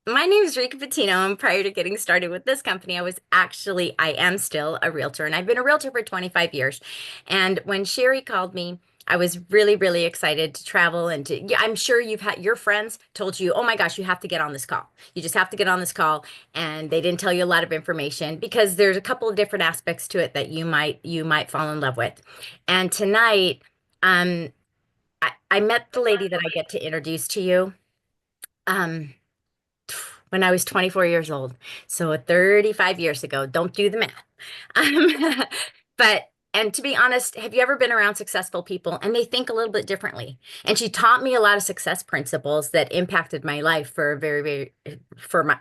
My name is Rika Patino, and prior to getting started with this company, I am still a realtor, and I've been a realtor for 25 years. And when Sheri called me, I was really, really excited to travel yeah, I'm sure you've had your friends told you, oh my gosh, you have to get on this call. You just have to get on this call. And they didn't tell you a lot of information because there's a couple of different aspects to it that you might fall in love with. And tonight, um, I met the lady that I get to introduce to you. Um, when I was 24 years old. So 35 years ago. Don't do the math. Um, and to be honest, have you ever been around successful people and they think a little bit differently? And she taught me a lot of success principles that impacted my life for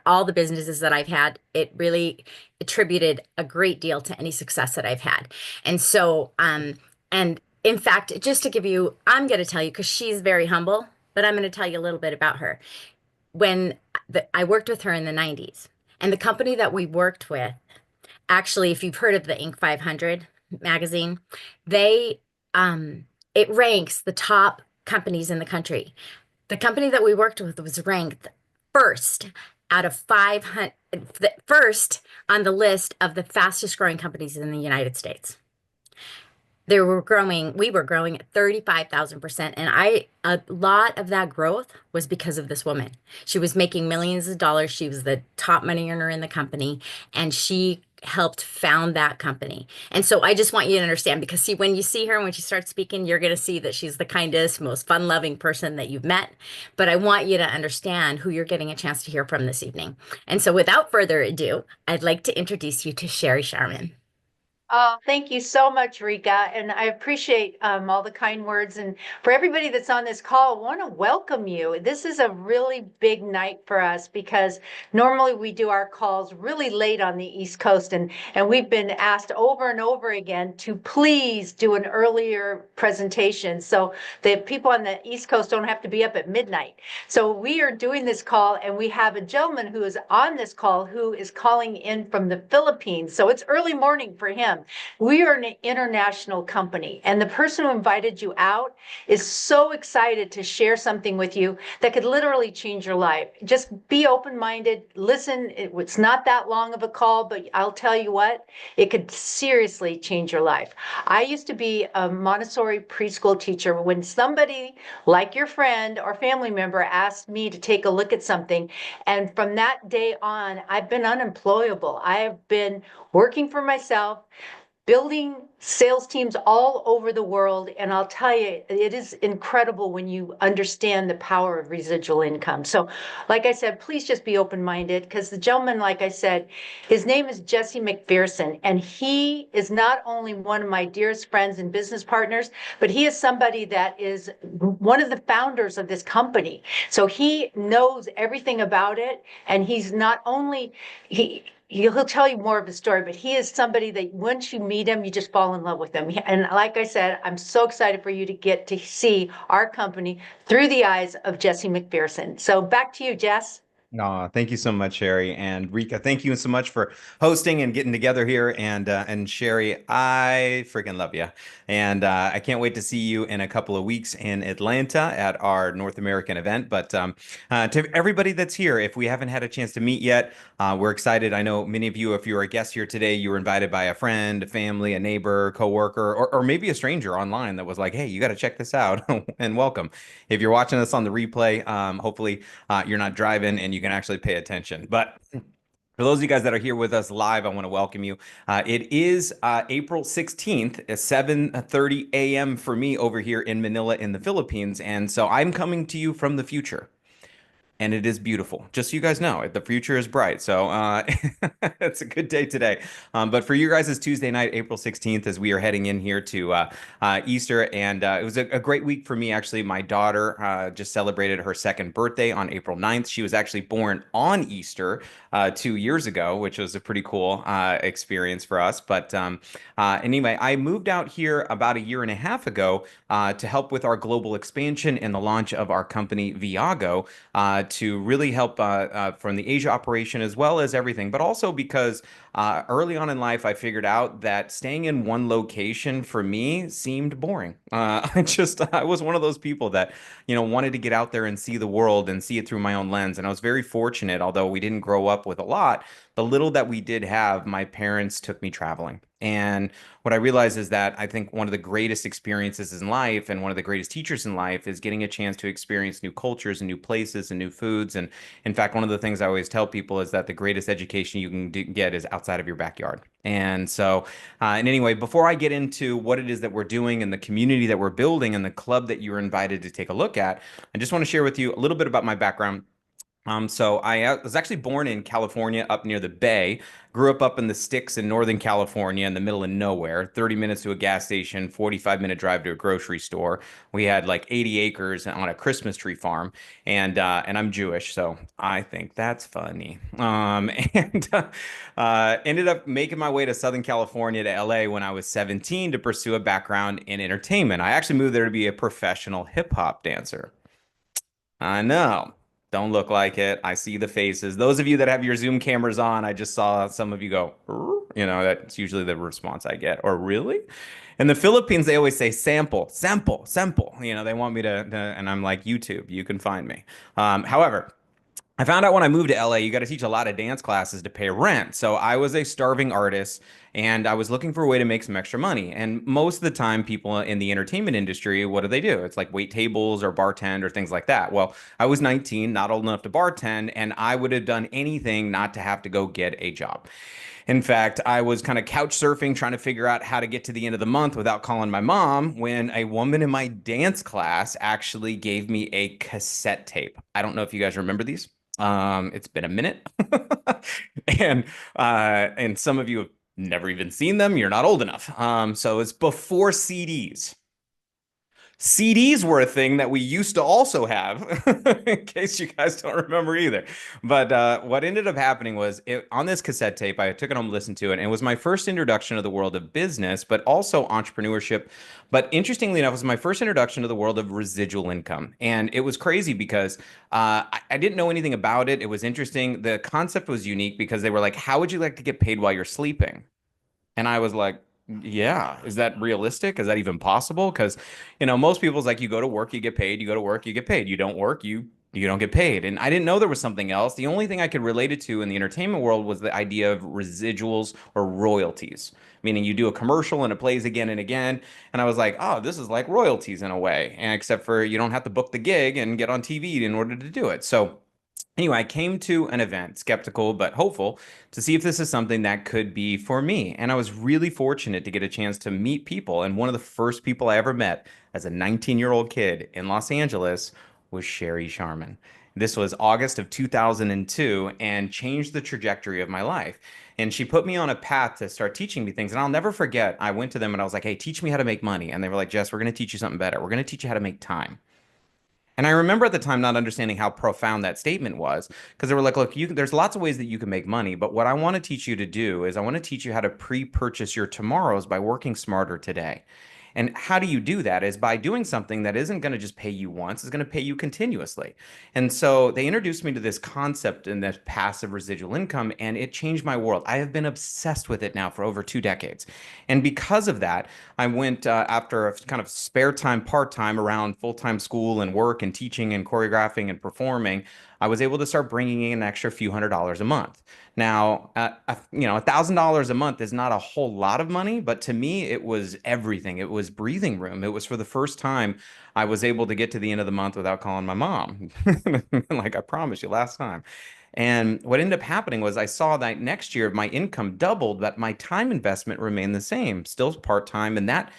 all the businesses that I've had. It really attributed a great deal to any success that I've had. And so, and in fact, just to give you, I'm going to tell you because she's very humble, but I'm going to tell you a little bit about her I worked with her in the 90s. And the company that we worked with, actually, if you've heard of the Inc. 500 magazine, they it ranks the top companies in the country. The company that we worked with was ranked first out of 500, first on the list of the fastest growing companies in the United States. We were growing at 35,000%. And a lot of that growth was because of this woman. She was making millions of dollars. She was the top money earner in the company, and she helped found that company. And so I just want you to understand because see, when you see her and when she starts speaking, you're going to see that she's the kindest, most fun-loving person that you've met. But I want you to understand who you're getting a chance to hear from this evening. And so without further ado, I'd like to introduce you to Sheri Sharman. Oh, thank you so much, Rika. And I appreciate all the kind words. And for everybody that's on this call, I want to welcome you. This is a really big night for us because normally we do our calls really late on the East Coast. And we've been asked over and over again to please do an earlier presentation so that people on the East Coast don't have to be up at midnight. So we are doing this call, and we have a gentleman who is on this call who is calling in from the Philippines. So it's early morning for him. We are an international company, and the person who invited you out is so excited to share something with you that could literally change your life. Just be open minded, listen. It's not that long of a call, but I'll tell you what, it could seriously change your life. I used to be a Montessori preschool teacher. When somebody like your friend or family member asked me to take a look at something, and from that day on, I've been unemployable. I have been working for myself, building sales teams all over the world. And I'll tell you, it is incredible when you understand the power of residual income. So, like I said, please just be open minded because the gentleman, like I said, his name is Jesse MacPherson. And he is not only one of my dearest friends and business partners, but he is somebody that is one of the founders of this company. So he knows everything about it. And he's not only, he'll tell you more of his story, but he is somebody that once you meet him, you just fall in love with him. And like I said, I'm so excited for you to get to see our company through the eyes of Jesse MacPherson. So back to you, Jess. Aw, thank you so much, Sherry and Rika. Thank you so much for hosting and getting together here. And Sherry, I freaking love you, and I can't wait to see you in a couple of weeks in Atlanta at our North American event. But to everybody that's here, if we haven't had a chance to meet yet, we're excited. I know many of you, if you were a guest here today, you were invited by a friend, a family, a neighbor, coworker, or maybe a stranger online that was like, "Hey, you got to check this out," and welcome. If you're watching this on the replay, hopefully you're not driving and you can actually pay attention. But for those of you guys that are here with us live, I want to welcome you. It is April 16th, 7:30 a.m. for me over here in Manila in the Philippines. And so I'm coming to you from the future, and it is beautiful. Just so you guys know, the future is bright. So it's a good day today. But for you guys, it's Tuesday night, April 16th, as we are heading in here to Easter. And it was a great week for me, actually. My daughter just celebrated her second birthday on April 9th. She was actually born on Easter 2 years ago, which was a pretty cool experience for us. But anyway, I moved out here about a year and a half ago to help with our global expansion and the launch of our company, Viago, to really help from the Asia operation as well as everything, but also because early on in life, I figured out that staying in one location for me seemed boring. I was one of those people that, wanted to get out there and see the world and see it through my own lens. And I was very fortunate, although we didn't grow up with a lot, the little that we did have, my parents took me traveling. And what I realized is that I think one of the greatest experiences in life and one of the greatest teachers in life is getting a chance to experience new cultures and new places and new foods. And in fact, one of the things I always tell people is that the greatest education you can get is outside of your backyard. And so, and anyway, before I get into what it is that we're doing and the community that we're building and the club that you're invited to take a look at, I just want to share with you a little bit about my background. So I was actually born in California up near the Bay, grew up in the sticks in Northern California in the middle of nowhere, 30 minutes to a gas station, 45-minute drive to a grocery store. We had like 80 acres on a Christmas tree farm, and I'm Jewish, so I think that's funny. And ended up making my way to Southern California to LA when I was 17 to pursue a background in entertainment. I actually moved there to be a professional hip hop dancer. I know. Don't look like it. I see the faces. Those of you that have your Zoom cameras on, I just saw some of you go, "Er?" That's usually the response I get. Or really? In the Philippines, they always say sample, sample, sample. They want me and I'm like, YouTube, you can find me. However, I found out when I moved to LA, you got to teach a lot of dance classes to pay rent. So I was a starving artist and I was looking for a way to make some extra money. And most of the time, people in the entertainment industry, what do? It's like wait tables or bartend or things like that. Well, I was 19, not old enough to bartend, and I would have done anything not to have to go get a job. In fact, I was kind of couch surfing, trying to figure out how to get to the end of the month without calling my mom when a woman in my dance class actually gave me a cassette tape. I don't know if you guys remember these. It's been a minute. And some of you have never even seen them. You're not old enough. So it's before CDs. CDs were a thing that we used to also have, in case you guys don't remember either. But what ended up happening was on this cassette tape, I took it home, listened to it, and it was my first introduction to the world of business, but also entrepreneurship. But interestingly enough, it was my first introduction to the world of residual income. And it was crazy because I didn't know anything about it. It was interesting. The concept was unique because they were like, how would you like to get paid while you're sleeping? And I was like, yeah, is that realistic? Is that even possible? Because, most people's like you go to work, you get paid, you go to work, you get paid. You don't work, you don't get paid. And I didn't know there was something else. The only thing I could relate it to in the entertainment world was the idea of residuals or royalties, meaning you do a commercial and it plays again and again. And I was like, oh, this is like royalties in a way, and except for you don't have to book the gig and get on TV in order to do it. So anyway, I came to an event, skeptical but hopeful, to see if this is something that could be for me. And I was really fortunate to get a chance to meet people. And one of the first people I ever met as a 19-year-old kid in Los Angeles was Sheri Sharman. This was August of 2002 and changed the trajectory of my life. And she put me on a path to start teaching me things. And I'll never forget, I went to them and I was like, hey, teach me how to make money. And they were like, Jess, we're going to teach you something better. We're going to teach you how to make time. And I remember at the time not understanding how profound that statement was because they were like, look, there's lots of ways that you can make money, but what I want to teach you to do is I want to teach you how to pre-purchase your tomorrows by working smarter today. And how do you do that is by doing something that isn't going to just pay you once, it's going to pay you continuously. And so they introduced me to this concept and this passive residual income, and it changed my world. I have been obsessed with it now for over 2 decades. And because of that, I went after a kind of spare time, part time around full time school and work and teaching and choreographing and performing. I was able to start bringing in an extra few $100s a month. Now, $1,000 a month is not a whole lot of money, but to me, it was everything. It was breathing room. It was for the first time I was able to get to the end of the month without calling my mom, like I promised you last time. And what ended up happening was I saw that next year my income doubled, but my time investment remained the same, still part-time. And that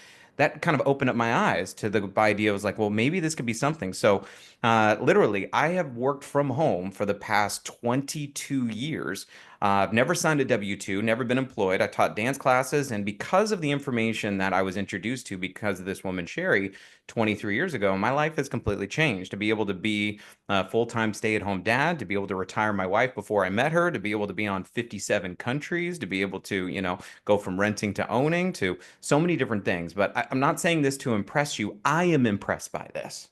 kind of opened up my eyes to the idea. I was like, well, maybe this could be something. So literally, I have worked from home for the past 22 years. I've never signed a W-2, never been employed. I taught dance classes, and because of the information that I was introduced to because of this woman, Sheri, 23 years ago, my life has completely changed. To be able to be a full-time stay-at-home dad, to be able to retire my wife before I met her, to be able to be on 57 countries, to be able to, go from renting to owning to so many different things. But I'm not saying this to impress you. I am impressed by this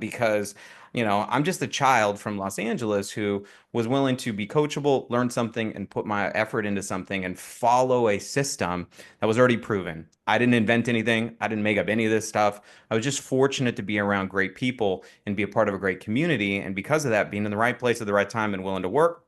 because I'm just a child from Los Angeles who was willing to be coachable, learn something, and put my effort into something and follow a system that was already proven. I didn't invent anything. I didn't make up any of this stuff. I was just fortunate to be around great people and be a part of a great community. And because of that, being in the right place at the right time and willing to work,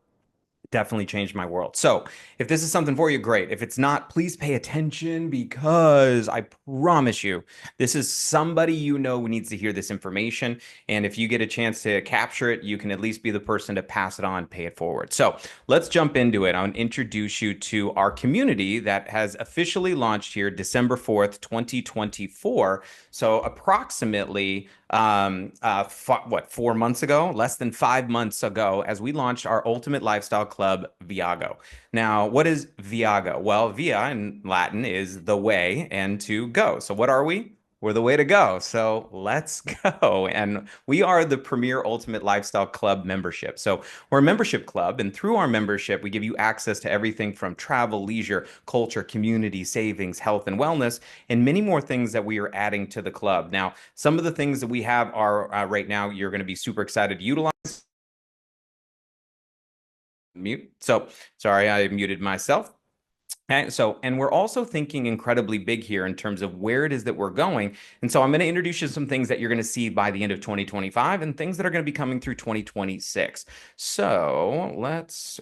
definitely changed my world. So, if this is something for you, great. If it's not, please pay attention because I promise you, this is somebody you know who needs to hear this information. And if you get a chance to capture it, you can at least be the person to pass it on, pay it forward. So, let's jump into it. I'll introduce you to our community that has officially launched here December 4th, 2024. So, approximately 4 months ago, less than 5 months ago, as we launched our Ultimate Lifestyle Club, Viago. Now, what is Viago? Well, via in Latin is the way and to go. So what are we? We're the way to go. So let's go. And we are the premier Ultimate Lifestyle Club membership. So we're a membership club, and through our membership, we give you access to everything from travel, leisure, culture, community, savings, health, and wellness, and many more things that we are adding to the club. Now, some of the things that we have are right now, you're going to be super excited to utilize. Mute. So sorry, I muted myself. Okay, so, and we're also thinking incredibly big here in terms of where it is that we're going. And so I'm going to introduce you to some things that you're going to see by the end of 2025 and things that are going to be coming through 2026. So let's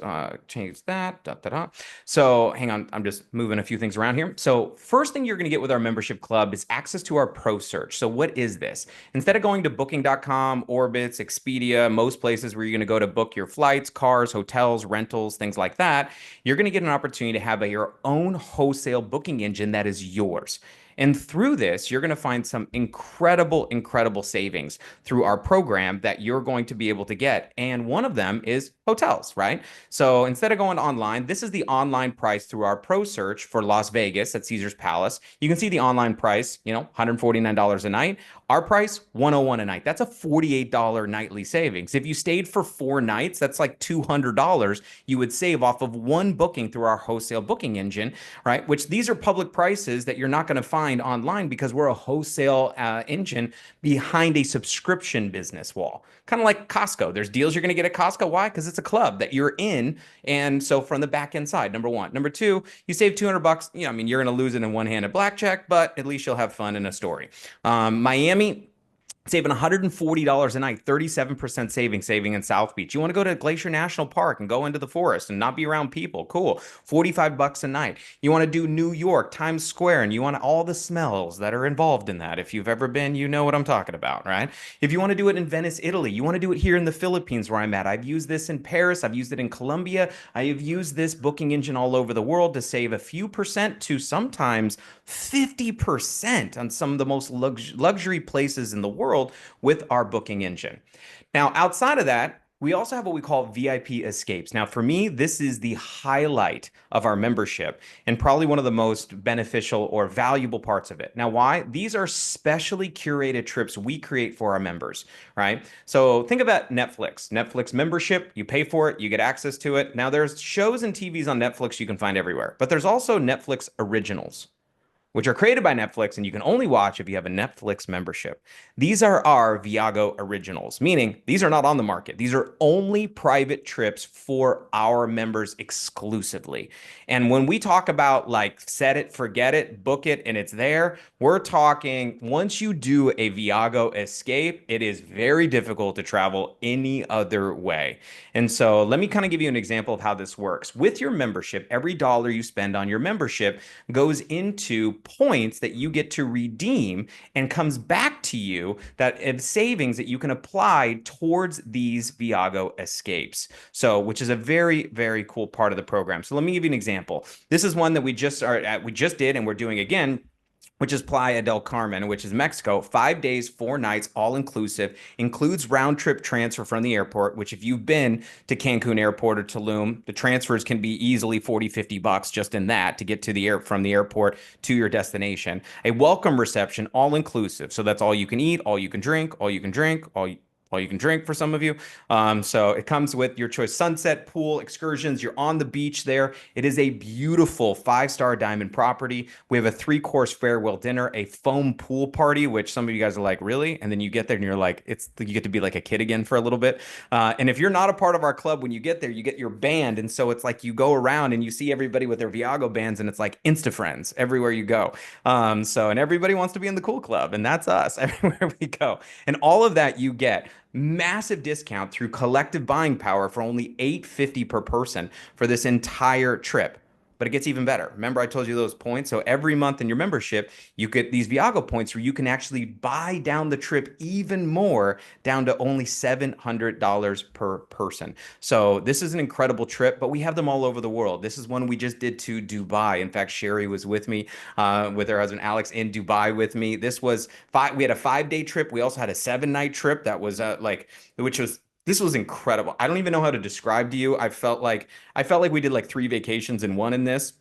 change that. Da, da, da. So hang on, I'm just moving a few things around here. So first thing you're going to get with our membership club is access to our pro search. So what is this? Instead of going to booking.com, Orbitz, Expedia, most places where you're going to go to book your flights, cars, hotels, rentals, things like that, you're going to get an opportunity to have your own wholesale booking engine that is yours. And through this, you're going to find some incredible, incredible savings through our program that you're going to be able to get. And one of them is hotels, right? So instead of going online, this is the online price through our pro search for Las Vegas at Caesar's Palace. You can see the online price, $149 a night. Our price, $101 a night. That's a $48 nightly savings. If you stayed for 4 nights, that's like $200 you would save off of one booking through our wholesale booking engine, right? Which these are public prices that you're not going to find online because we're a wholesale engine behind a subscription business wall. Kind of like Costco. There's deals you're going to get at Costco. Why? Because it's a club that you're in. And so from the back end side, number one. Number two, you save $200. You're going to lose it in one-handed blackjack, but at least you'll have fun in a story. Miami, saving $140 a night, 37% saving in South Beach. You want to go to Glacier National Park and go into the forest and not be around people. Cool. $45 a night. You want to do New York, Times Square, and you want all the smells that are involved in that. If you've ever been, you know what I'm talking about, right? If you want to do it in Venice, Italy, you want to do it here in the Philippines where I'm at. I've used this in Paris. I've used it in Colombia. I have used this booking engine all over the world to save a few percent to sometimes 50% on some of the most luxury places in the world with our booking engine. Now, outside of that, we also have what we call VIP escapes. Now, for me, this is the highlight of our membership and probably one of the most beneficial or valuable parts of it. Now, why? These are specially curated trips we create for our members, right? So think about Netflix. Netflix membership, you pay for it, you get access to it. Now, there's shows and TVs on Netflix you can find everywhere, but there's also Netflix originals, which are created by Netflix and you can only watch if you have a Netflix membership. These are our Viago originals, meaning these are not on the market. These are only private trips for our members exclusively. And when we talk about like set it, forget it, book it, and it's there, we're talking once you do a Viago escape, it is very difficult to travel any other way. And so let me kind of give you an example of how this works. With your membership, every dollar you spend on your membership goes into points that you get to redeem and comes back to you that of savings that you can apply towards these Viago escapes. So, which is a very, very cool part of the program. So let me give you an example. This is one that we just did and we're doing again, which is Playa del Carmen, which is Mexico. 5 days, 4 nights, all inclusive, includes round trip transfer from the airport, which if you've been to Cancun Airport or Tulum, the transfers can be easily 40, $50 just in that to get to from the airport to your destination. A welcome reception, all inclusive. So that's all you can eat, all you can drink, all you can drink for some of you. So it comes with your choice sunset, pool, excursions. You're on the beach there. It is a beautiful 5-star diamond property. We have a 3-course farewell dinner, a foam pool party, which some of you guys are like, really? And then you get there and you're like, you get to be like a kid again for a little bit. And if you're not a part of our club, when you get there, you get your band. And so it's like you go around and you see everybody with their Viago bands and it's like Insta friends everywhere you go. And everybody wants to be in the cool club and that's us everywhere we go. And all of that you get massive discount through collective buying power for only $850 per person for this entire trip. But it gets even better. Remember, I told you those points. So every month in your membership, you get these Viago points where you can actually buy down the trip even more, down to only $700 per person. So this is an incredible trip, but we have them all over the world. This is one we just did to Dubai. In fact, Sheri was with me, with her husband Alex in Dubai with me. We had a 5-day trip. We also had a 7-night trip that was which was this was incredible. I don't even know how to describe to you. I felt like we did like 3 vacations in one in this,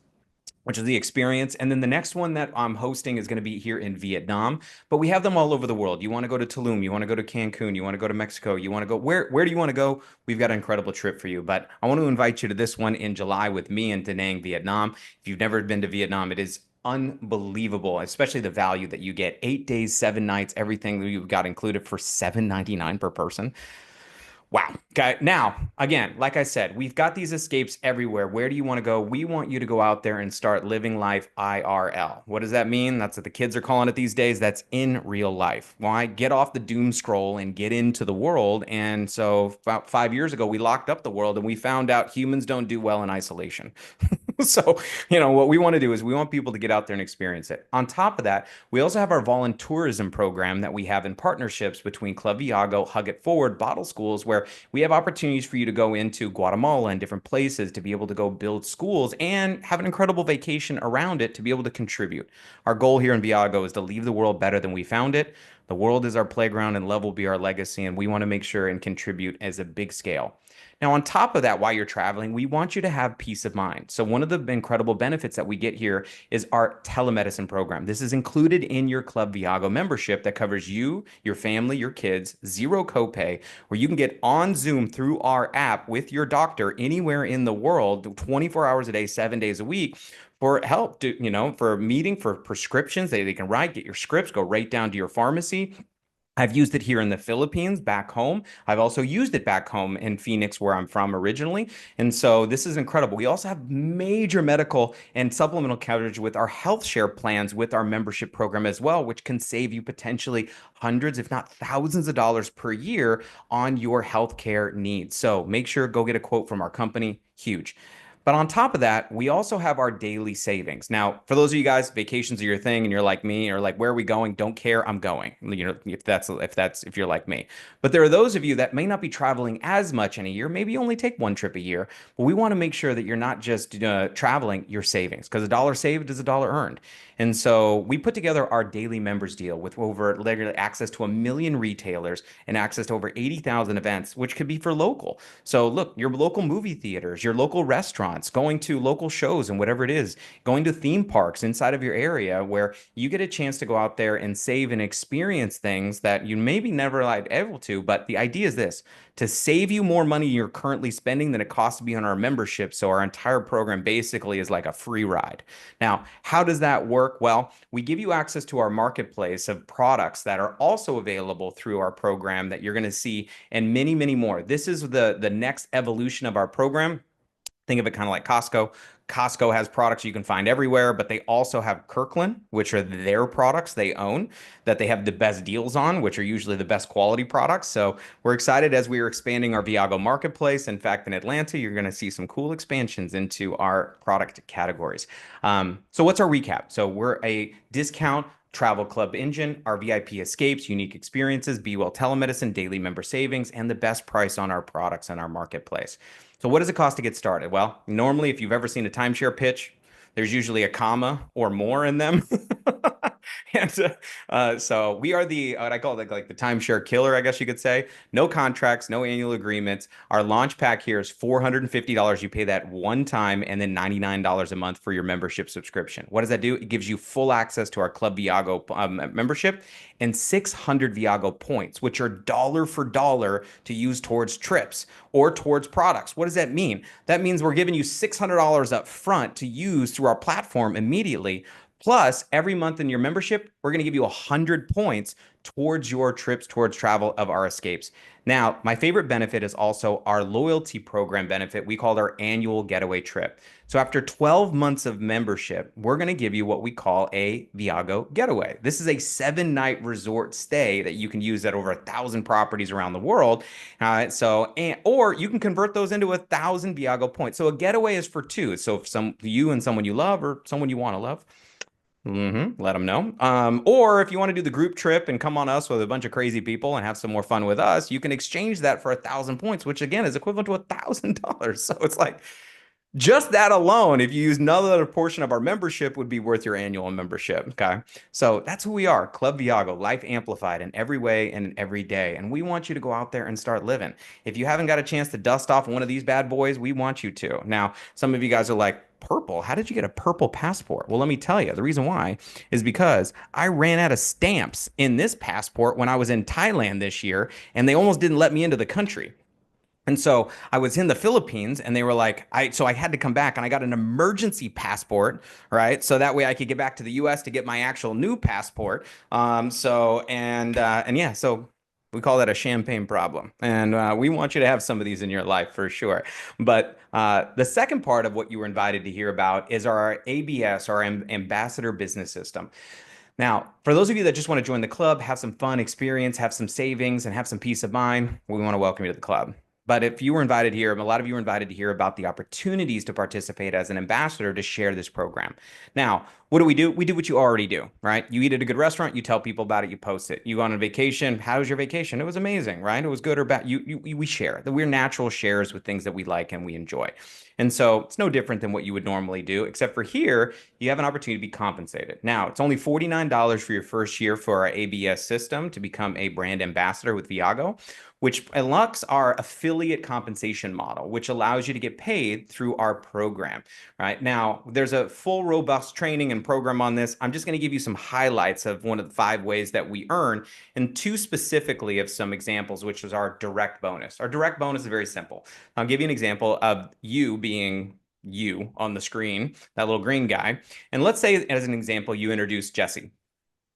which is the experience. And then the next one that I'm hosting is going to be here in Vietnam, but we have them all over the world. You want to go to Tulum, you want to go to Cancun, you want to go to Mexico, you want to go where do you want to go? We've got an incredible trip for you. But I want to invite you to this one in July with me in Da Nang, Vietnam. If you've never been to Vietnam, it is unbelievable, especially the value that you get. 8 days, 7 nights, everything that you've got included for $799 per person. Wow. Okay. Now, again, like I said, we've got these escapes everywhere. Where do you want to go? We want you to go out there and start living life IRL. What does that mean? That's what the kids are calling it these days. That's in real life. Why? Get off the doom scroll and get into the world. And so about 5 years ago, we locked up the world and we found out humans don't do well in isolation. So, what we want to do is we want people to get out there and experience it. On top of that, we also have our voluntourism program that we have in partnerships between Club Viago, Hug It Forward, Bottle Schools, where we have opportunities for you to go into Guatemala and different places to be able to go build schools and have an incredible vacation around it to be able to contribute. Our goal here in Viago is to leave the world better than we found it. The world is our playground and love will be our legacy, and we want to make sure and contribute as a big scale. Now, on top of that, while you're traveling, we want you to have peace of mind. So one of the incredible benefits that we get here is our telemedicine program. This is included in your Club Viago membership that covers you, your family, your kids, zero copay, where you can get on Zoom through our app with your doctor anywhere in the world, 24 hours a day, 7 days a week, for help, for a meeting, for prescriptions. They can write, get your scripts, go right down to your pharmacy. I've used it here in the Philippines, back home. I've also used it back home in Phoenix, where I'm from originally. And so this is incredible. We also have major medical and supplemental coverage with our health share plans with our membership program as well, which can save you potentially hundreds, if not thousands of dollars per year on your healthcare needs. So make sure go get a quote from our company. Huge. But on top of that, we also have our daily savings. Now, for those of you guys, vacations are your thing, and you're like me, or like, where are we going? Don't care, I'm going. If you're like me. But there are those of you that may not be traveling as much in a year, maybe you only take one trip a year. But we want to make sure that you're not just traveling your savings, because a dollar saved is a dollar earned. And so we put together our daily members deal with over literally access to 1 million retailers and access to over 80,000 events, which could be for local. So look, your local movie theaters, your local restaurants, going to local shows and whatever it is, going to theme parks inside of your area where you get a chance to go out there and save and experience things that you maybe never like able to. But the idea is this: to save you more money you're currently spending than it costs to be on our membership. So our entire program basically is like a free ride. Now, how does that work? Well, we give you access to our marketplace of products that are also available through our program that you're going to see, and many, many more. This is the next evolution of our program. Think of it kind of like Costco. Costco has products you can find everywhere, but they also have Kirkland, which are their products they own, that they have the best deals on, which are usually the best quality products. So we're excited as we are expanding our Viago marketplace. In fact, in Atlanta, you're going to see some cool expansions into our product categories. So what's our recap? So we're a discount travel club engine, our VIP escapes, unique experiences, Be Well telemedicine, daily member savings, and the best price on our products and our marketplace. So what does it cost to get started? Well, normally, if you've ever seen a timeshare pitch, there's usually a comma or more in them. And so we are the what I call like the timeshare killer, I guess you could say. No contracts, no annual agreements. Our launch pack here is $450. You pay that one time, and then $99 a month for your membership subscription. What does that do? It gives you full access to our Club Viago membership and 600 Viago points, which are dollar for dollar to use towards trips or towards products. What does that mean? That means we're giving you $600 up front to use through our platform immediately. Plus, every month in your membership, we're going to give you 100 points towards your trips, towards travel of our escapes. Now, my favorite benefit is also our loyalty program benefit. We call it our annual getaway trip. So after 12 months of membership, we're going to give you what we call a Viago getaway. This is a 7-night resort stay that you can use at over 1,000 properties around the world. Or you can convert those into 1,000 Viago points. So a getaway is for two. So if you and someone you love or someone you want to love, let them know. Or if you want to do the group trip and come on us with a bunch of crazy people and have some more fun with us, you can exchange that for 1,000 points, which again is equivalent to $1,000. So it's like just that alone, if you use another portion of our membership, would be worth your annual membership. Okay. So that's who we are, Club Viago, life amplified in every way and in every day. And we want you to go out there and start living. If you haven't got a chance to dust off one of these bad boys, we want you to. Now, some of you guys are like, purple? How did you get a purple passport? Well, let me tell you, the reason why is because I ran out of stamps in this passport when I was in Thailand this year, and they almost didn't let me into the country. And so I was in the Philippines and they were like, so I had to come back and I got an emergency passport, right? So that way I could get back to the US to get my actual new passport. And yeah, so we call that a champagne problem. And we want you to have some of these in your life for sure. But the second part of what you were invited to hear about is our ABS, our Ambassador Business System. Now, for those of you that just want to join the club, have some fun experience, have some savings, and have some peace of mind, we want to welcome you to the club. But if you were invited here, a lot of you were invited to hear about the opportunities to participate as an ambassador to share this program. Now, what do? We do what you already do, right? You eat at a good restaurant, you tell people about it, you post it. You go on a vacation. How was your vacation? It was amazing, right? It was good or bad. We share. We're natural sharers with things that we like and we enjoy. And so it's no different than what you would normally do, except for here, you have an opportunity to be compensated. Now, it's only $49 for your first year for our ABS system to become a brand ambassador with Viago, which unlocks our affiliate compensation model, which allows you to get paid through our program. Right now, there's a full, robust training and program on this. I'm just going to give you some highlights of one of the 5 ways that we earn, and 2 specifically of some examples, which is our direct bonus. Our direct bonus is very simple. I'll give you an example of you being you on the screen, that little green guy. And let's say, as an example, you introduce Jesse.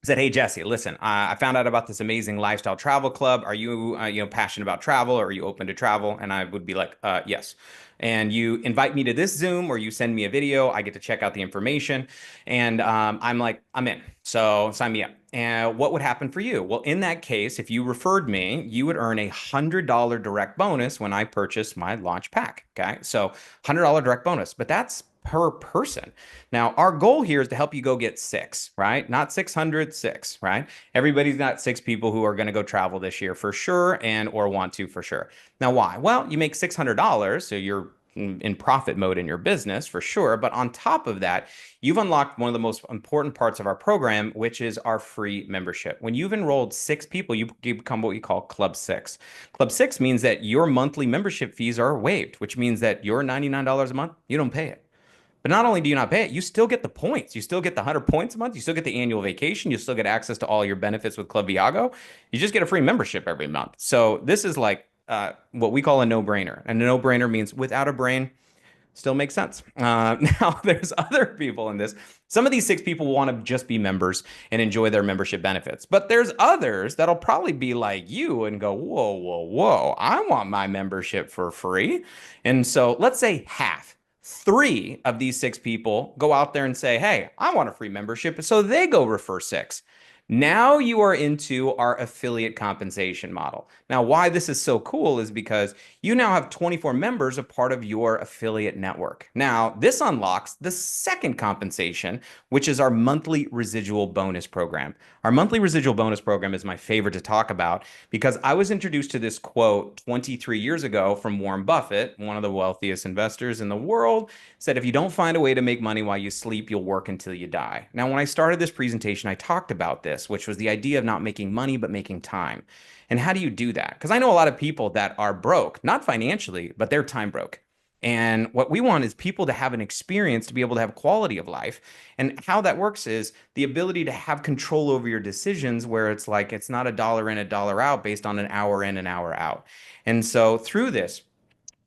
Said, "Hey Jesse, listen, I found out about this amazing lifestyle travel club. Are you passionate about travel, or are you open to travel?" And I would be like, yes. And you invite me to this Zoom, or you send me a video. I get to check out the information, and I'm like, I'm in. So sign me up. And what would happen for you? Well, in that case, if you referred me, you would earn a $100 direct bonus when I purchase my launch pack. Okay, so $100 direct bonus, but that's per person. Now, our goal here is to help you go get 6, right? Not 600, 6, right? Everybody's got 6 people who are going to go travel this year for sure, and or want to for sure. Now, why? Well, you make $600, so you're in profit mode in your business for sure. But on top of that, you've unlocked one of the most important parts of our program, which is our free membership. When you've enrolled 6 people, you become what we call Club 6. Club 6 means that your monthly membership fees are waived, which means that your $99 a month, you don't pay it. But not only do you not pay it, you still get the points. You still get the 100 points a month. You still get the annual vacation. You still get access to all your benefits with Club Viago. You just get a free membership every month. So this is like what we call a no-brainer. And a no-brainer means without a brain, still makes sense. Now, there's other people in this. Some of these 6 people want to just be members and enjoy their membership benefits. But there's others that'll probably be like you and go, whoa, whoa, whoa, I want my membership for free. And so let's say half. 3 of these 6 people go out there and say, hey, I want a free membership. So they go refer 6. Now you are into our affiliate compensation model. Now, why this is so cool is because you now have 24 members a part of your affiliate network. Now, this unlocks the second compensation, which is our monthly residual bonus program. Our monthly residual bonus program is my favorite to talk about because I was introduced to this quote 23 years ago from Warren Buffett, one of the wealthiest investors in the world, said, if you don't find a way to make money while you sleep, you'll work until you die. Now, when I started this presentation, I talked about this, which was the idea of not making money, but making time. And how do you do that? Because I know a lot of people that are broke, not financially, but they're time broke. And what we want is people to have an experience to be able to have quality of life. And how that works is the ability to have control over your decisions, where it's like it's not a dollar in, a dollar out based on an hour in, an hour out. And so through this,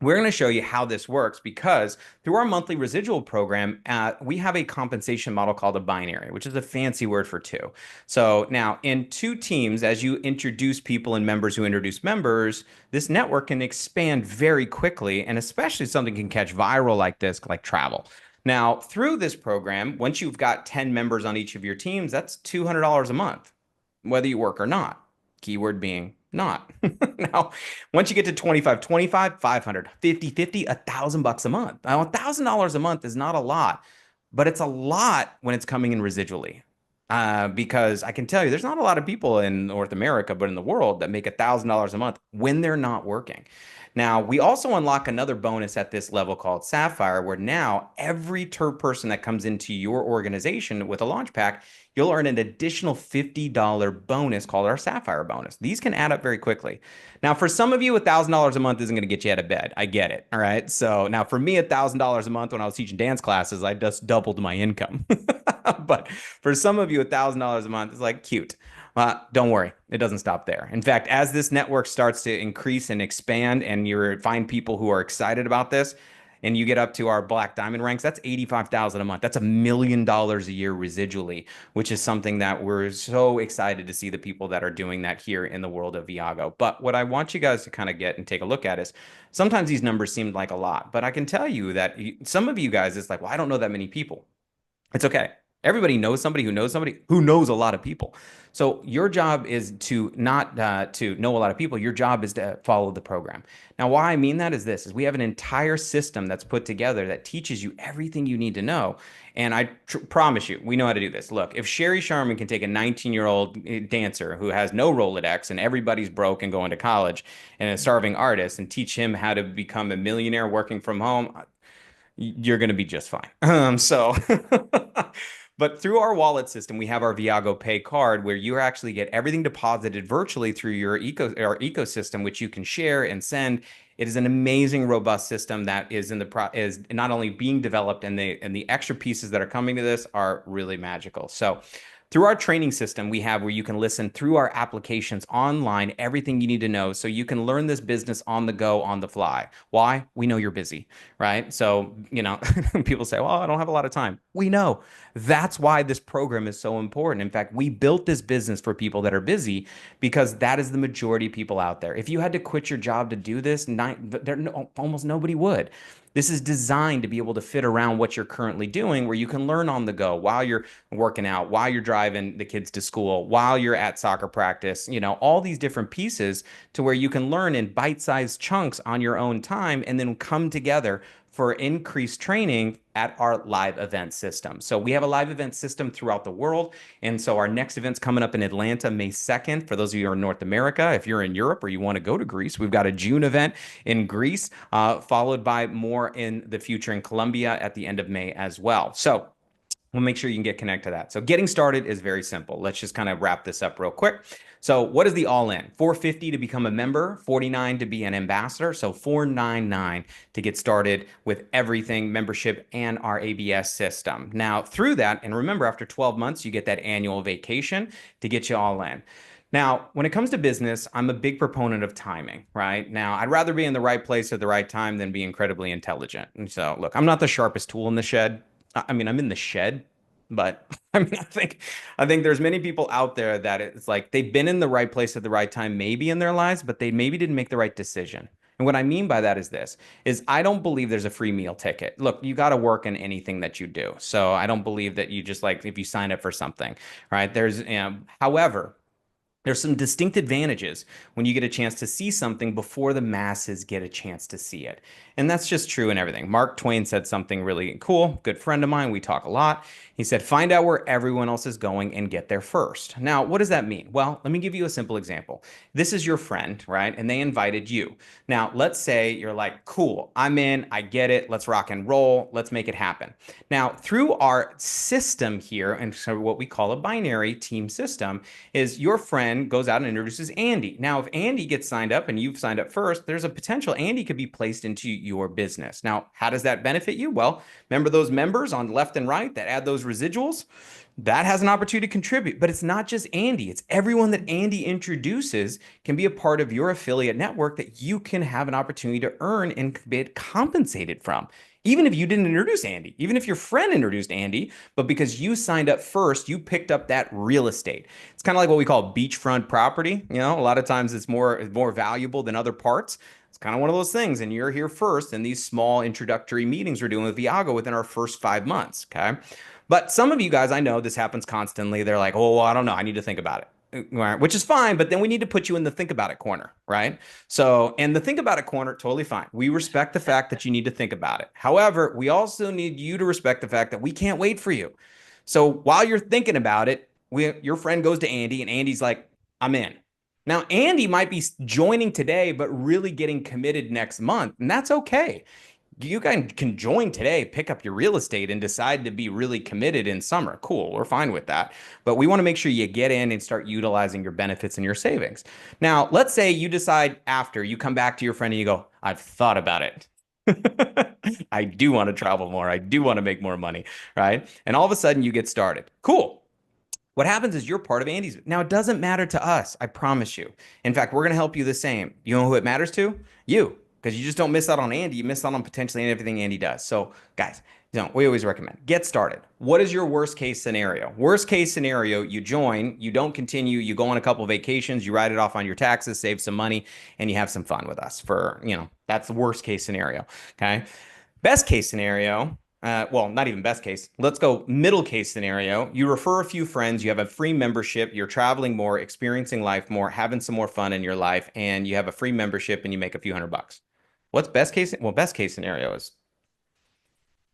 we're going to show you how this works because through our monthly residual program, we have a compensation model called a binary, which is a fancy word for two. So now in two teams, as you introduce people and members who introduce members, this network can expand very quickly, and especially something can catch viral like this, like travel. Now, through this program, once you've got 10 members on each of your teams, that's $200 a month, whether you work or not. Keyword being not. Now, once you get to 25, 25, 500, 50, 50, $1,000 a month. Now, $1,000 a month is not a lot, but it's a lot when it's coming in residually. Because I can tell you, there's not a lot of people in North America, but in the world that make $1,000 a month when they're not working. Now, we also unlock another bonus at this level called Sapphire, where now every person that comes into your organization with a launch pack, you'll earn an additional $50 bonus called our Sapphire bonus. These can add up very quickly. Now, for some of you, $1,000 a month isn't going to get you out of bed. I get it. All right. So now for me, $1,000 a month when I was teaching dance classes, I just doubled my income. But for some of you, $1,000 a month is like cute. Don't worry, it doesn't stop there. In fact, as this network starts to increase and expand, and you find people who are excited about this, and you get up to our Black Diamond ranks, that's 85,000 a month. That's $1 million a year residually, which is something that we're so excited to see the people that are doing that here in the world of Viago. But what I want you guys to kind of get and take a look at is sometimes these numbers seem like a lot, but I can tell you that some of you guys, it's like, well, I don't know that many people. It's okay. Everybody knows somebody who knows a lot of people. So your job is to not to know a lot of people. Your job is to follow the program. Now, why I mean that is this: is we have an entire system that's put together that teaches you everything you need to know. And I promise you, we know how to do this. Look, if Sheri Sharman can take a 19-year-old dancer who has no Rolodex and everybody's broke and going to college and a starving artist and teach him how to become a millionaire working from home, you're going to be just fine. But through our wallet system, we have our Viago Pay card where you actually get everything deposited virtually through our ecosystem, which you can share and send. It is an amazing, robust system that is is not only being developed, and the extra pieces that are coming to this are really magical. So through our training system, we have where you can listen through our applications online, everything you need to know so you can learn this business on the go, on the fly. Why? We know you're busy, right? So, people say, well, I don't have a lot of time. We know. That's why this program is so important. In fact, we built this business for people that are busy because that is the majority of people out there. If you had to quit your job to do this, almost nobody would. This is designed to be able to fit around what you're currently doing, where you can learn on the go while you're working out, while you're driving the kids to school, while you're at soccer practice, all these different pieces to where you can learn in bite-sized chunks on your own time and then come together for increased training at our live event system. So we have a live event system throughout the world. And so our next event's coming up in Atlanta, May 2nd. For those of you who are in North America, if you're in Europe or you want to go to Greece, we've got a June event in Greece, followed by more in the future in Colombia at the end of May as well. So we'll make sure you can get connected to that. So getting started is very simple. Let's just kind of wrap this up real quick. So what is the all-in? $450 to become a member, $49 to be an ambassador. So $499 to get started with everything, membership and our ABS system. Now through that, and remember, after 12 months, you get that annual vacation to get you all in. Now, when it comes to business, I'm a big proponent of timing, right? Now, I'd rather be in the right place at the right time than be incredibly intelligent. And so, look, I'm not the sharpest tool in the shed. I mean, I'm in the shed, but I think there's many people out there that it's like they've been in the right place at the right time, maybe in their lives, but they maybe didn't make the right decision. And what I mean by that is this, is I don't believe there's a free meal ticket. Look, you got to work in anything that you do. So I don't believe that you just like if you sign up for something, right? However, there's some distinct advantages when you get a chance to see something before the masses get a chance to see it. And that's just true in everything. Mark Twain said something really cool. Good friend of mine. We talk a lot. He said, find out where everyone else is going and get there first. Now, what does that mean? Well, let me give you a simple example. This is your friend, right? And they invited you. Now, let's say you're like, cool, I'm in, I get it. Let's rock and roll. Let's make it happen. Now, through our system here, and so what we call a binary team system, is your friend goes out and introduces Andy. Now, if Andy gets signed up and you've signed up first, there's a potential Andy could be placed into your business. Now, how does that benefit you? Well, remember those members on left and right that add those residuals? That has an opportunity to contribute, but it's not just Andy. It's everyone that Andy introduces can be a part of your affiliate network that you can have an opportunity to earn and get compensated from. Even if you didn't introduce Andy, even if your friend introduced Andy, but because you signed up first, you picked up that real estate. It's kind of like what we call beachfront property. You know, a lot of times it's more valuable than other parts. It's kind of one of those things. And you're here first in these small introductory meetings we're doing with Viago within our first 5 months. Okay. But some of you guys, I know this happens constantly. They're like, oh, well, I don't know. I need to think about it. Right, which is fine, but then we need to put you in the think about it corner, right? So, and the think about it corner, totally fine. We respect the fact that you need to think about it. However, we also need you to respect the fact that we can't wait for you. So while you're thinking about it, your friend goes to Andy and Andy's like, I'm in. Now, Andy might be joining today, but really getting committed next month, and that's okay. You guys can join today, pick up your real estate, and decide to be really committed in summer. Cool, we're fine with that. But we want to make sure you get in and start utilizing your benefits and your savings. Now, let's say you decide after you come back to your friend and you go, I've thought about it. I do want to travel more. I do want to make more money, right? And all of a sudden you get started. Cool. What happens is you're part of Andy's. Now, it doesn't matter to us, I promise you. In fact, we're going to help you the same. You know who it matters to? You, because you just don't miss out on Andy. You miss out on potentially everything Andy does. So, guys, we always recommend get started. What is your worst case scenario? Worst case scenario, you join, you don't continue, you go on a couple of vacations, you write it off on your taxes, save some money, and you have some fun with us that's the worst case scenario. Okay. Best case scenario, well, not even best case. Let's go middle case scenario. You refer a few friends, you have a free membership, you're traveling more, experiencing life more, having some more fun in your life, and you have a free membership and you make a few $100. What's best case? Well, best case scenario is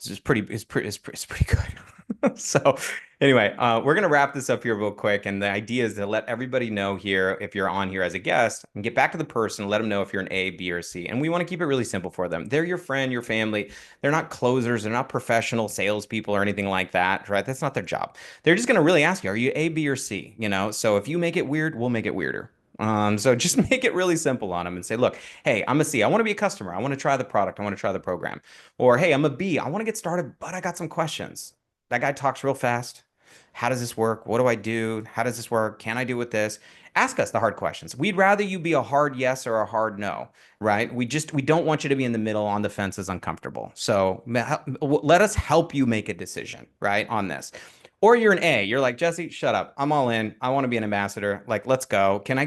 it's pretty good. So anyway, we're gonna wrap this up here real quick, and the idea is to let everybody know here if you're on here as a guest, and get back to the person, let them know if you're an A, B, or C, and we want to keep it really simple for them. They're your friend, your family. They're not closers, they're not professional salespeople or anything like that, right? That's not their job. They're just gonna really ask you, are you A, B, or C? So if you make it weird, we'll make it weirder. So just make it really simple on them and say, look, hey, I'm a C. I want to be a customer. I want to try the product. I want to try the program. Or, hey, I'm a B. I want to get started, but I got some questions. That guy talks real fast. How does this work? What do I do? How does this work? Can I do with this? Ask us the hard questions. We'd rather you be a hard yes or a hard no, right? We don't want you to be in the middle on the fence is uncomfortable. So let us help you make a decision, right, on this. Or you're an A. You're like, Jesse, shut up. I'm all in. I want to be an ambassador. Like, let's go. Can we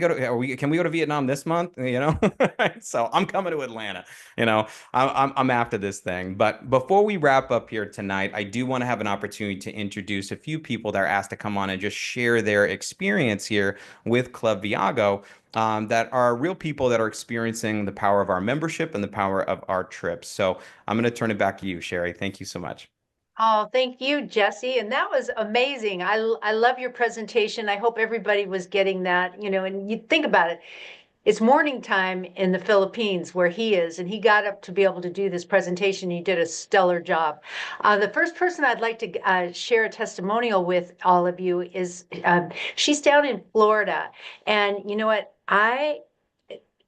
go to Vietnam this month? So I'm coming to Atlanta. I'm after this thing. But before we wrap up here tonight, I do want to have an opportunity to introduce a few people that are asked to come on and just share their experience here with Club Viago. That are real people that are experiencing the power of our membership and the power of our trips. So I'm going to turn it back to you, Sheri. Thank you so much. Oh, thank you, Jesse. And that was amazing. I love your presentation. I hope everybody was getting that, and you think about it. It's morning time in the Philippines where he is, and he got up to be able to do this presentation. He did a stellar job. The first person I'd like to share a testimonial with all of you is she's down in Florida. And you know what? I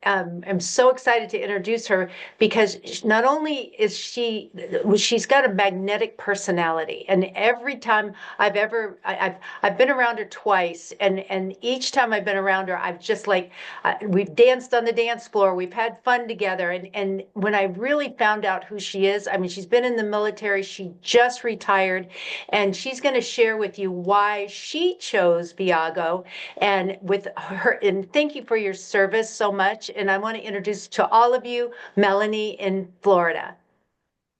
am so excited to introduce her because not only is she's got a magnetic personality, and every time I've been around her twice, and each time I've been around her, I've just like we've danced on the dance floor, we've had fun together, and when I really found out who she is, I mean, she's been in the military, she just retired, and she's going to share with you why she chose Viago, and with her, and thank you for your service so much. much. And I want to introduce to all of you, Melanie in Florida.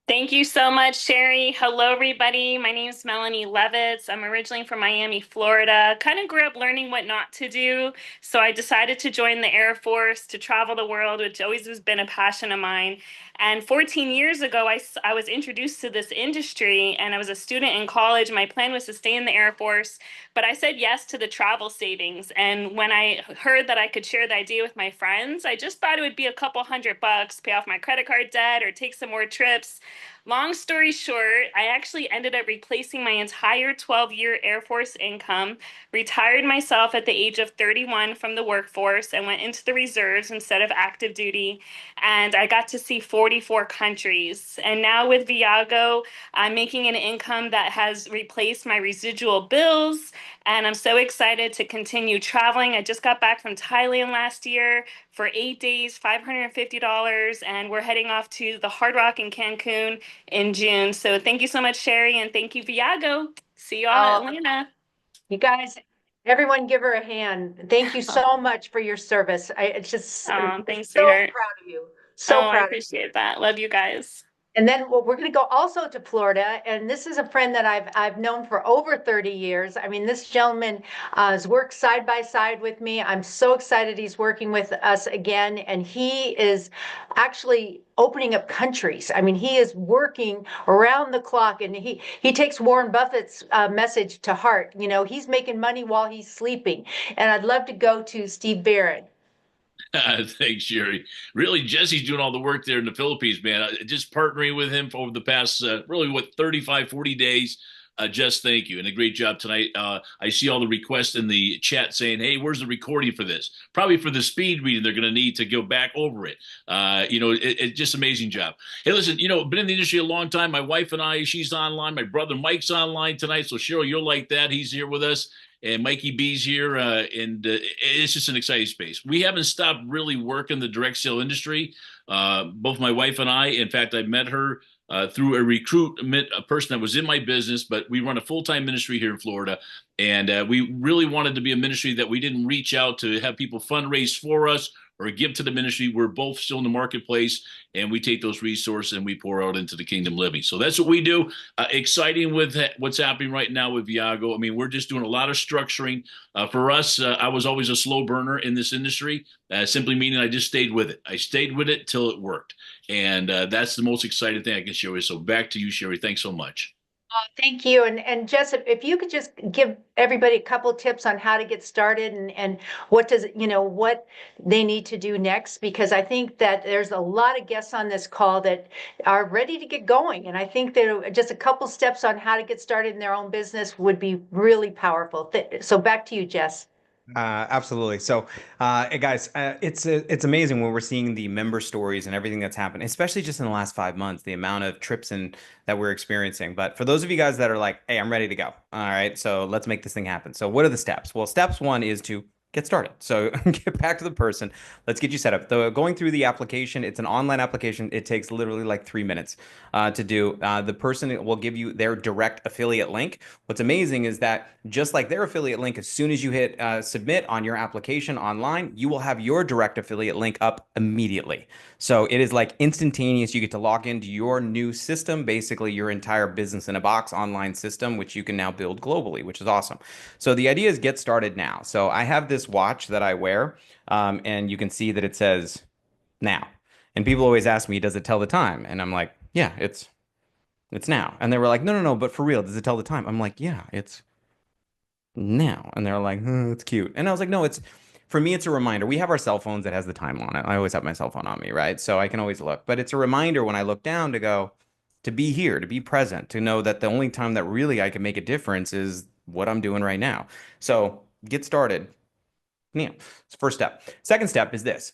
Thank you so much, Sheri. Hello, everybody. My name is Melanie Levitz. I'm originally from Miami, Florida. Kind of grew up learning what not to do. So I decided to join the Air Force to travel the world, which always has been a passion of mine. And 14 years ago, I was introduced to this industry, and I was a student in college. My plan was to stay in the Air Force, but I said yes to the travel savings. And when I heard that I could share the idea with my friends, I just thought it would be a couple $100, pay off my credit card debt, or take some more trips. Long story short, I actually ended up replacing my entire 12-year Air Force income, retired myself at the age of 31 from the workforce, and went into the reserves instead of active duty. And I got to see 44 countries. And now with Viago, I'm making an income that has replaced my residual bills. And I'm so excited to continue traveling. I just got back from Thailand last year for 8 days, $550, and we're heading off to the Hard Rock in Cancun in June. So thank you so much, Sheri, and thank you, Viago. See you all at Oh, Atlanta. you guys, everyone give her a hand. Thank you so much for your service. It's just Oh, we're thanks, so sweetheart. proud of you. So Oh, I proud of you. appreciate that. Love you guys. And then well, we're going to go also to Florida, and this is a friend that I've known for over 30 years. I mean, this gentleman has worked side by side with me. I'm so excited he's working with us again, and he is actually opening up countries. I mean, he is working around the clock, and he takes Warren Buffett's message to heart. You know, he's making money while he's sleeping. And I'd love to go to Steve Barrett. Thanks, Sheri. Really, Jesse's doing all the work there in the Philippines, man. Just partnering with him for over the past, really, what, 35, 40 days. Jess, thank you. And a great job tonight. I see all the requests in the chat saying, hey, where's the recording for this? Probably for the speed reading they're going to need to go back over it. It's just amazing job. Hey, listen, been in the industry a long time. My wife and I, she's online. My brother Mike's online tonight. So, Cheryl, you'll like that. He's here with us and Mikey B's here, and it's just an exciting space. We haven't stopped really working the direct sale industry. Both my wife and I, in fact, I met her through a recruitment, a person that was in my business, but we run a full-time ministry here in Florida. And we really wanted to be a ministry that we didn't reach out to have people fundraise for us or give to the ministry. We're both still in the marketplace, and we take those resources and we pour out into the kingdom living. So that's what we do. Exciting with what's happening right now with Viago. I mean, we're just doing a lot of structuring. For us, I was always a slow burner in this industry, simply meaning I just stayed with it. I stayed with it till it worked. And that's the most exciting thing I can share you. So back to you, Sheri. Thanks so much. Thank you. And Jess, if you could just give everybody a couple tips on how to get started and what what they need to do next, because I think that there's a lot of guests on this call that are ready to get going. And I think that just a couple steps on how to get started in their own business would be really powerful. So back to you, Jess. Absolutely. So, guys, it's amazing when we're seeing the member stories and everything that's happened, especially just in the last 5 months, the amount of trips and that we're experiencing. But for those of you guys that are like, hey, I'm ready to go. All right, so let's make this thing happen. So, what are the steps? Well, steps one is to get started. So get back to the person. Let's get you set up. Going through the application, it's an online application. It takes literally like 3 minutes to do. The person will give you their direct affiliate link. What's amazing is that just like their affiliate link, as soon as you hit submit on your application online, you will have your direct affiliate link up immediately. So it is like instantaneous. You get to log into your new system, basically your entire business in a box online system, which you can now build globally, which is awesome. So the idea is get started now. So I have this watch that I wear, and you can see that it says now. And people always ask me, does it tell the time? And I'm like, yeah, it's now. And they were like, no, but for real, does it tell the time? I'm like, yeah, it's now. And they're like, it's cute. And I was like, no, for me, it's a reminder. We have our cell phones that has the time on it. I always have my cell phone on me, right? So I can always look. But it's a reminder when I look down to go, to be here, to be present, to know that the only time that really I can make a difference is what I'm doing right now. So get started. Yeah, it's the first step. Second step is this.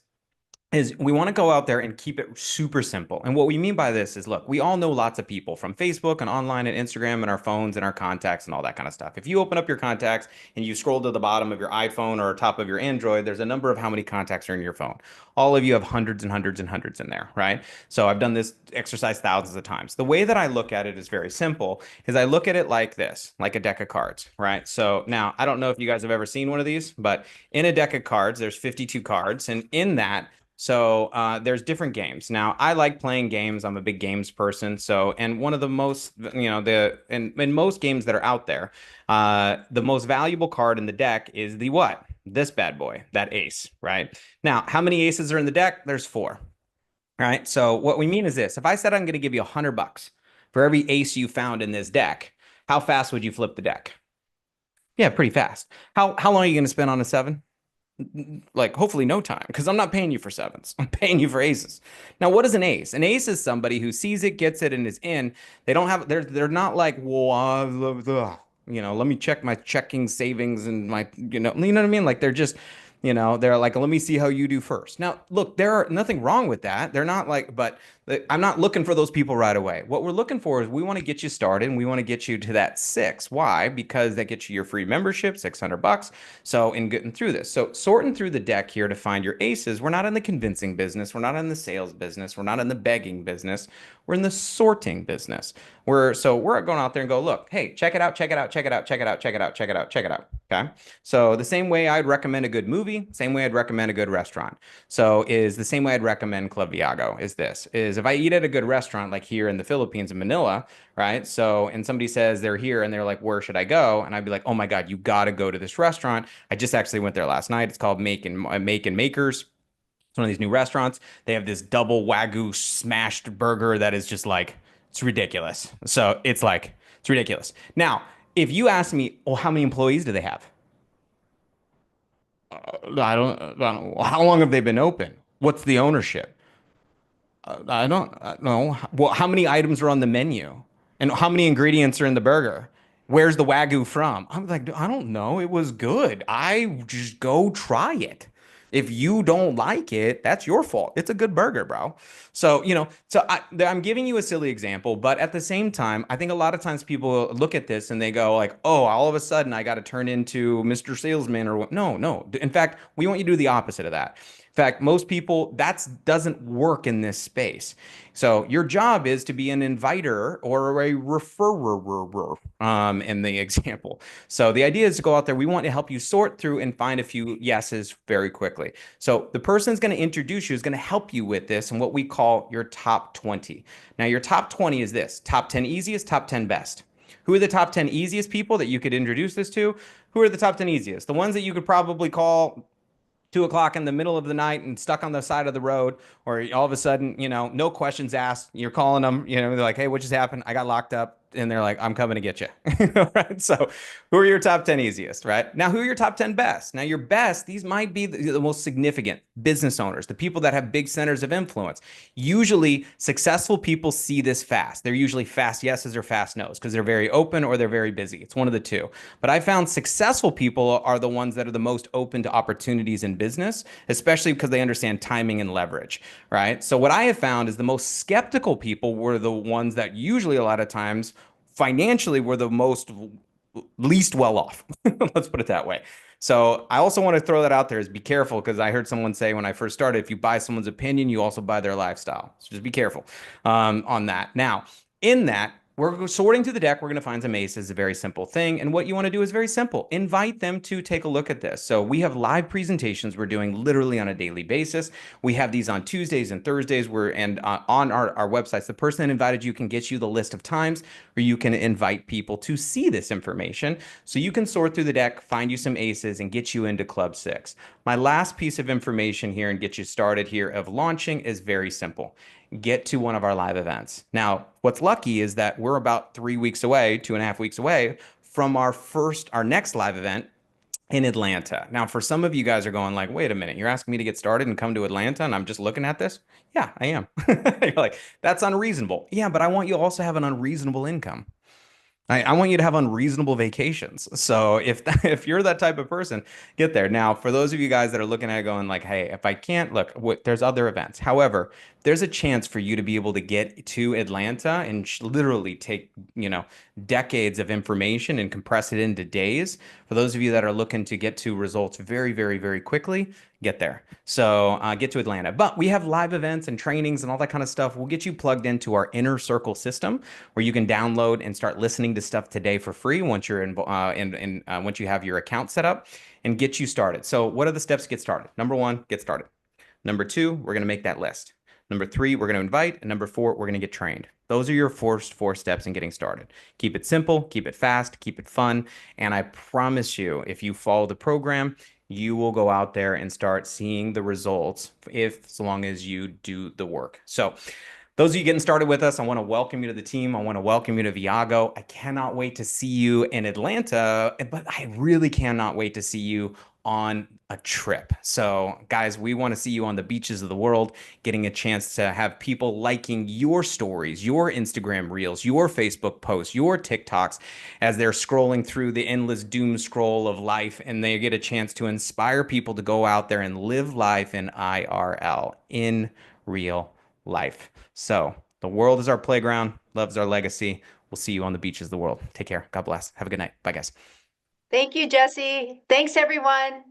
We want to go out there and keep it super simple. And what we mean by this is, look, we all know lots of people from Facebook and online and Instagram and our phones and our contacts and all that kind of stuff. If you open up your contacts and you scroll to the bottom of your iPhone or top of your Android, there's a number of how many contacts are in your phone. All of you have hundreds and hundreds and hundreds in there, right? So I've done this exercise thousands of times. The way that I look at it is very simple, is I look at it like this, like a deck of cards, right? So now, I don't know if you guys have ever seen one of these, but in a deck of cards, there's 52 cards. And in that, So there's different games. Now, I like playing games. I'm a big games person. So, and one of the most, in most games that are out there, the most valuable card in the deck is the what? This bad boy, that ace, right? Now, how many aces are in the deck? There's four. All right. So what we mean is this: if I said I'm going to give you $100 for every ace you found in this deck, how fast would you flip the deck? Yeah, pretty fast. How long are you going to spend on a seven? Like hopefully no time, because I'm not paying you for sevens. I'm paying you for aces. Now, what is an ace? An ace is somebody who sees it, gets it, and is in. They don't have. They're not like, well, let me check my checking savings and my, you know what I mean? Like they're just, they're like, let me see how you do first. Now, look, there are nothing wrong with that. They're not like, but I'm not looking for those people right away. What we're looking for is we want to get you started and we want to get you to that six. Why? Because that gets you your free membership, $600. So in getting through this, so sorting through the deck here to find your aces, we're not in the convincing business. We're not in the sales business. We're not in the begging business. We're in the sorting business. We're going out there and go, look, hey, check it out, check it out, check it out, check it out, check it out, check it out, check it out. Okay. So the same way I'd recommend a good movie, same way I'd recommend a good restaurant. So is the same way I'd recommend Club Viago is if I eat at a good restaurant like here in the Philippines in Manila, right? So and somebody says they're here and they're like, where should I go? And I'd be like, oh my God, you got to go to this restaurant. I just actually went there last night. It's called Make and Makers. It's one of these new restaurants. They have this double Wagyu smashed burger that is just like, it's ridiculous. So it's ridiculous. Now, if you ask me, oh, how many employees do they have? I don't know. How long have they been open? What's the ownership? I don't know. Well, how many items are on the menu? And how many ingredients are in the burger? Where's the Wagyu from? I'm like, I don't know. It was good. I just go try it. If you don't like it, that's your fault. It's a good burger, bro. So, I'm giving you a silly example, but at the same time, I think a lot of times people look at this and they go like, oh, all of a sudden I got to turn into Mr. Salesman or what? No, no. In fact, we want you to do the opposite of that. In fact, most people, that doesn't work in this space. So your job is to be an inviter or a referrer in the example. So the idea is to go out there. We want to help you sort through and find a few yeses very quickly. So the person's going to introduce you is going to help you with this and what we call your top 20. Now, your top 20 is this: top 10 easiest, top 10 best. Who are the top 10 easiest people that you could introduce this to? Who are the top 10 easiest? The ones that you could probably call 2 o'clock in the middle of the night and stuck on the side of the road, or all of a sudden, no questions asked. You're calling them, they're like, hey, what just happened? I got locked up. And they're like, I'm coming to get you. Right. So who are your top 10 easiest, right? Now, who are your top 10 best? Now, your best, these might be the most significant business owners, the people that have big centers of influence. Usually successful people see this fast. They're usually fast yeses or fast nos because they're very open or they're very busy. It's one of the two. But I found successful people are the ones that are the most open to opportunities in business, especially because they understand timing and leverage, right? So what I have found is the most skeptical people were the ones that usually a lot of times financially were the most least well off. Let's put it that way. So I also want to throw that out there is be careful, because I heard someone say when I first started, if you buy someone's opinion, you also buy their lifestyle. So just be careful on that. Now, in that, we're sorting through the deck. We're going to find some aces, a very simple thing. And what you want to do is very simple. Invite them to take a look at this. So we have live presentations we're doing literally on a daily basis. We have these on Tuesdays and Thursdays. On our websites, the person that invited you can get you the list of times where you can invite people to see this information. So you can sort through the deck, find you some aces, and get you into Club 6. My last piece of information here and get you started here of launching is very simple. Get to one of our live events. Now, what's lucky is that we're about 3 weeks away, 2.5 weeks away from our next live event in Atlanta. Now, for some of you guys are going like, wait a minute, you're asking me to get started and come to Atlanta and I'm just looking at this? Yeah, I am. You're like, that's unreasonable. Yeah, but I want you also to have an unreasonable income. I want you to have unreasonable vacations. So if you're that type of person, get there. Now, for those of you guys that are looking at it going like, hey, if I can't look, there's other events. However, there's a chance for you to be able to get to Atlanta and literally take, decades of information and compress it into days. For those of you that are looking to get to results very, very, very quickly, get there. So get to Atlanta. But we have live events and trainings and all that kind of stuff. We'll get you plugged into our Inner Circle system where you can download and start listening to stuff today for free once you're once you have your account set up, and get you started. So what are the steps to get started? Number one, get started. Number 2, we're going to make that list. Number 3, we're going to invite. And number 4, we're going to get trained. Those are your first 4 steps in getting started. Keep it simple, keep it fast, keep it fun. And I promise you, if you follow the program, you will go out there and start seeing the results so long as you do the work. So those of you getting started with us, I want to welcome you to the team. I want to welcome you to Viago. I cannot wait to see you in Atlanta, but I really cannot wait to see you on a trip. So guys, we want to see you on the beaches of the world, getting a chance to have people liking your stories, your Instagram reels, your Facebook posts, your TikToks as they're scrolling through the endless doom scroll of life, and they get a chance to inspire people to go out there and live life in IRL, in real life. So the world is our playground. Love is our legacy. We'll see you on the beaches of the world. Take care. God bless. Have a good night. Bye, guys. Thank you, Jesse. Thanks, everyone.